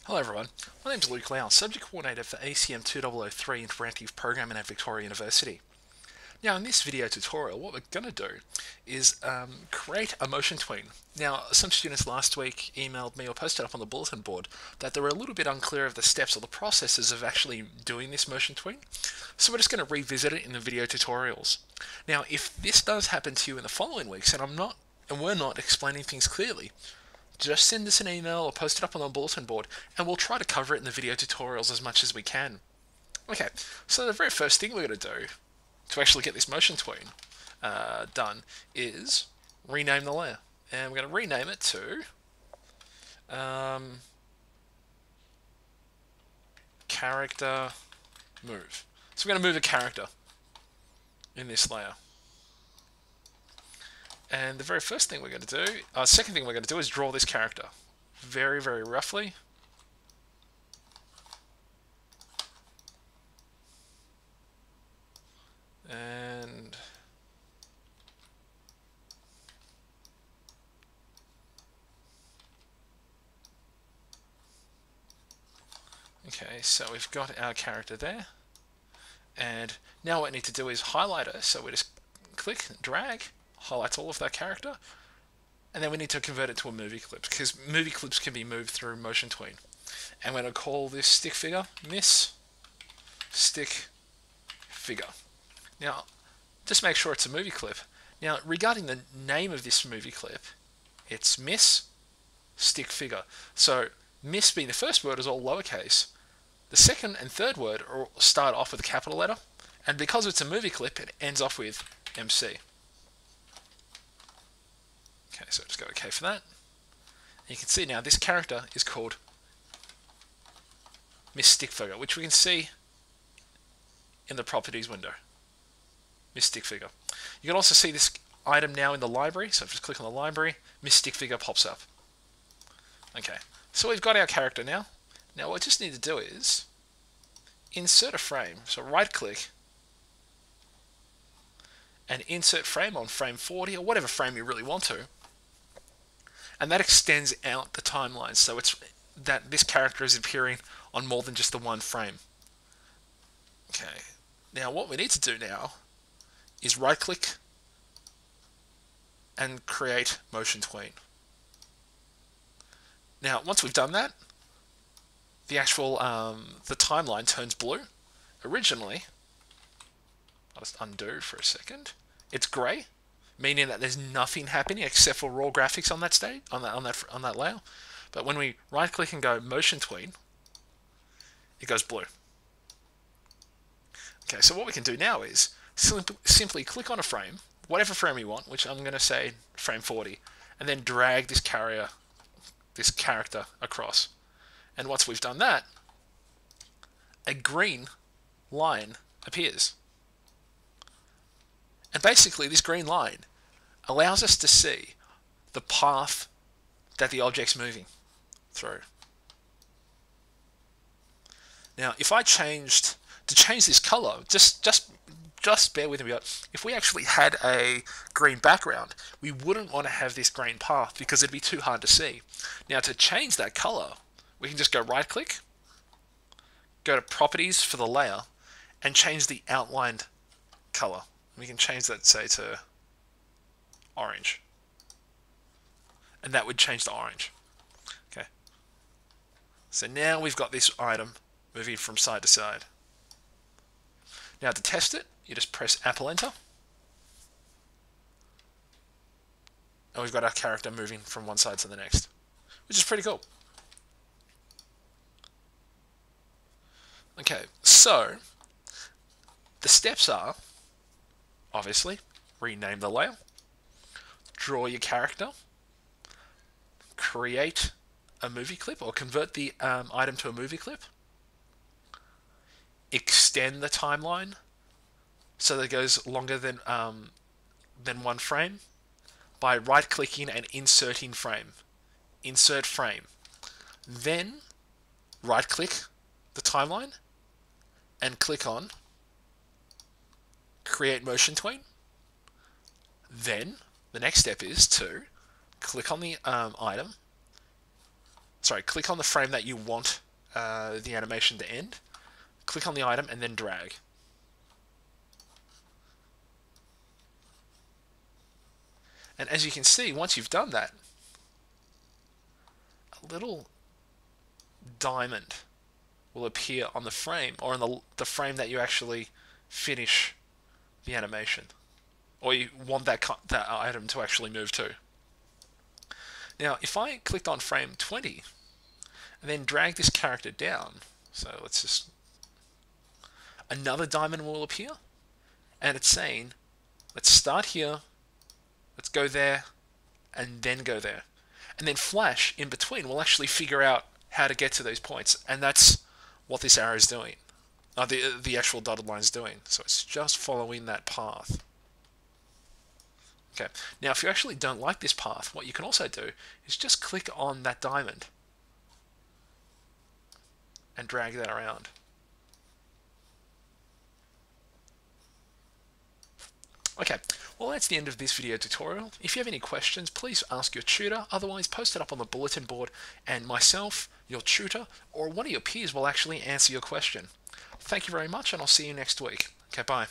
Hello everyone, my name is Luke Lau, Subject Coordinator for ACM 2003 Interactive Programming at Victoria University. Now in this video tutorial what we're going to do is create a motion tween. Now some students last week emailed me or posted up on the bulletin board that they were a little bit unclear of the steps or the processes of actually doing this motion tween. So we're just going to revisit it in the video tutorials. Now if this does happen to you in the following weeks and we're not explaining things clearly, just send us an email or post it up on the bulletin board and we'll try to cover it in the video tutorials as much as we can. Okay, so the very first thing we're going to do to actually get this motion tween done is rename the layer. And we're going to rename it to character move. So we're going to move a character in this layer. And the very first thing we're going to do, second thing we're going to do is draw this character very, very roughly. And okay, so we've got our character there. And now what we need to do is highlight her. So we just click, drag, highlights all of that character. And then we need to convert it to a movie clip because movie clips can be moved through motion tween. And we're going to call this stick figure Miss Stick Figure. Now, just make sure it's a movie clip. Now, regarding the name of this movie clip, it's Miss Stick Figure. So, Miss being the first word is all lowercase. The second and third word start off with a capital letter. And because it's a movie clip, it ends off with MC. Okay, so just go OK for that. And you can see now this character is called Miss Stick Figure, which we can see in the properties window. Miss Stick Figure. You can also see this item now in the library, so if you just click on the library, Miss Stick Figure pops up. Okay, so we've got our character now. Now what we just need to do is insert a frame. So right click and insert frame on frame 40 or whatever frame you really want to. And that extends out the timeline, so it's that this character is appearing on more than just the one frame. Okay, now what we need to do now is right click and create motion tween. Now once we've done that, the actual the timeline turns blue. Originally, I'll just undo for a second, it's grey, meaning that there's nothing happening except for raw graphics on that state, on that layer. But when we right click and go motion tween, it goes blue. Okay, so what we can do now is simply click on a frame, whatever frame you want, which I'm going to say frame 40, and then drag this character across. And once we've done that, a green line appears. And basically this green line allows us to see the path that the object's moving through. Now if I change this color, just bear with me, but if we actually had a green background, we wouldn't want to have this green path because it'd be too hard to see. Now to change that color, we can just go right click, go to properties for the layer, and change the outlined color. We can change that, say, to orange. And that would change to orange. Okay. So now we've got this item moving from side to side. Now to test it, you just press Apple Enter. And we've got our character moving from one side to the next, which is pretty cool. Okay, so the steps are, obviously, rename the layer, draw your character, create a movie clip or convert the item to a movie clip, extend the timeline so that it goes longer than one frame by right-clicking and inserting frame. Insert frame. Then right-click the timeline and click on Create Motion Tween. Then the next step is to click on the item, click on the frame that you want the animation to end, click on the item, and then drag. And as you can see, once you've done that, a little diamond will appear on the frame, or on the frame that you actually finish the animation, or you want that item to actually move to. Now, if I clicked on frame 20 and then drag this character down, so let's just, another diamond will appear, and it's saying, let's start here, let's go there, and then go there. And then Flash, in between, will actually figure out how to get to those points, and that's what this arrow is doing. The actual dotted line is doing. So it's just following that path. Okay. Now, if you actually don't like this path, what you can also do is just click on that diamond and drag that around. Okay, well that's the end of this video tutorial. If you have any questions, please ask your tutor. Otherwise, post it up on the bulletin board and myself, your tutor, or one of your peers will actually answer your question. Thank you very much, and I'll see you next week. Okay, bye.